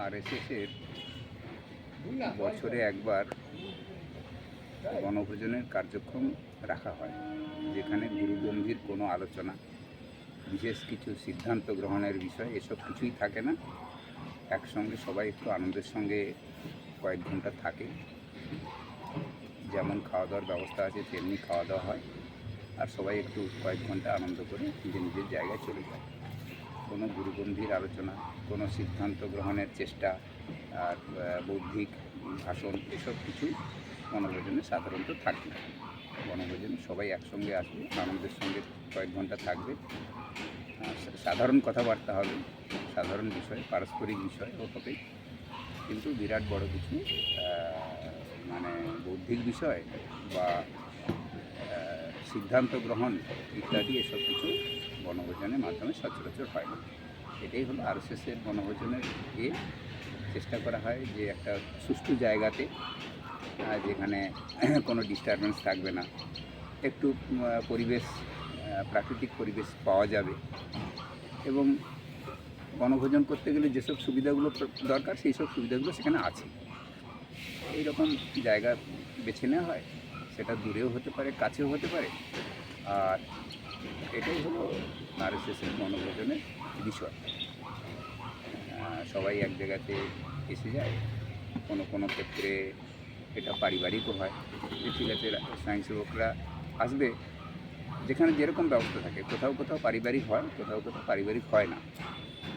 আরএসএসের বছরে একবার বনভোজনের কার্যক্রম রাখা হয়, যেখানে গুরুগম্ভীর কোনো আলোচনা, বিশেষ কিছু সিদ্ধান্ত গ্রহণের বিষয় এসব কিছুই থাকে না। একসঙ্গে সবাই একটু আনন্দের সঙ্গে কয়েক ঘন্টা থাকে। যেমন খাওয়া দাওয়ার ব্যবস্থা আছে তেমনি খাওয়া দাওয়া হয়, আর সবাই একটু কয়েক ঘন্টা আনন্দ করে নিজের নিজের জায়গায় চলে যায়। কোনো গুরুগম্ভীর আলোচনা, কোনো সিদ্ধান্ত গ্রহণের চেষ্টা আর বৌদ্ধিক ভাষণ এসব কিছুই বনভোজনে সাধারণত থাকে না। বনভোজনে সবাই একসঙ্গে আসবে, আনন্দের সঙ্গে কয়েক ঘন্টা থাকবে, সাধারণ কথাবার্তা হবে, সাধারণ বিষয়, পারস্পরিক বিষয়ও হবে, কিন্তু বিরাট বড় কিছু মানে বৌদ্ধিক বিষয় বা সিদ্ধান্ত গ্রহণ ইত্যাদি এসব কিছু বনভোজনের মাধ্যমে সচরাচর হয় না। এটাই হলো আরএসএসের বনভোজনের চেষ্টা করা হয় যে একটা সুষ্ঠু জায়গাতে, যেখানে কোনো ডিস্টারবেন্স থাকবে না, একটু পরিবেশ, প্রাকৃতিক পরিবেশ পাওয়া যাবে, এবং বনভোজন করতে গেলে যেসব সুবিধাগুলো দরকার সেই সব সুবিধাগুলো সেখানে আছে। এইরকম জায়গা বেছে নেওয়া হয়, সেটা দূরেও হতে পারে, কাছেও হতে পারে। আর এটাই হলো আরএসএসের বনভোজনের বিষয়। সবাই এক জায়গাতে এসে যায়। কোনো কোনো ক্ষেত্রে এটা পারিবারিকও হয়, যে ঠিক আছে স্বয়ংসেবকরা আসবে, যেখানে যেরকম ব্যবস্থা থাকে। কোথাও কোথাও পারিবারিক হয়, কোথাও কোথাও পারিবারিক হয় না।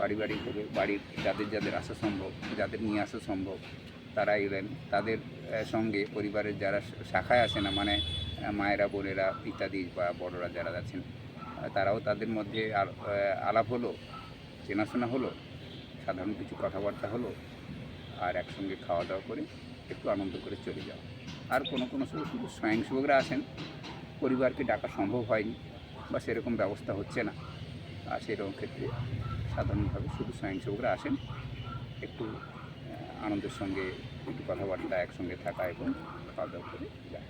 পারিবারিক হবে, বাড়ির যাদের যাদের আসা সম্ভব, যাদের নিয়ে আসা সম্ভব তারা এলেন, তাদের সঙ্গে পরিবারের যারা শাখায় আসে না, মানে মায়েরা, বোনেরা ইত্যাদি বা বড়রা যারা আছেন, তারাও তাদের মধ্যে আলাপ হলো, চেনাশোনা হলো, সাধারণ কিছু কথাবার্তা হলো, আর একসঙ্গে খাওয়া দাওয়া করে একটু আনন্দ করে চলে যাওয়া। আর কোনো কোনো সময় শুধু স্বয়ংসেবকরা আসেন, পরিবারকে ডাকা সম্ভব হয়নি বা সেরকম ব্যবস্থা হচ্ছে না, আর সেরকম ক্ষেত্রে সাধারণভাবে শুধু স্বয়ংসেবকরা আসেন, একটু আনন্দের সঙ্গে একটু কথাবার্তা, একসঙ্গে থাকা এবং খাওয়া দাওয়া করে যায়।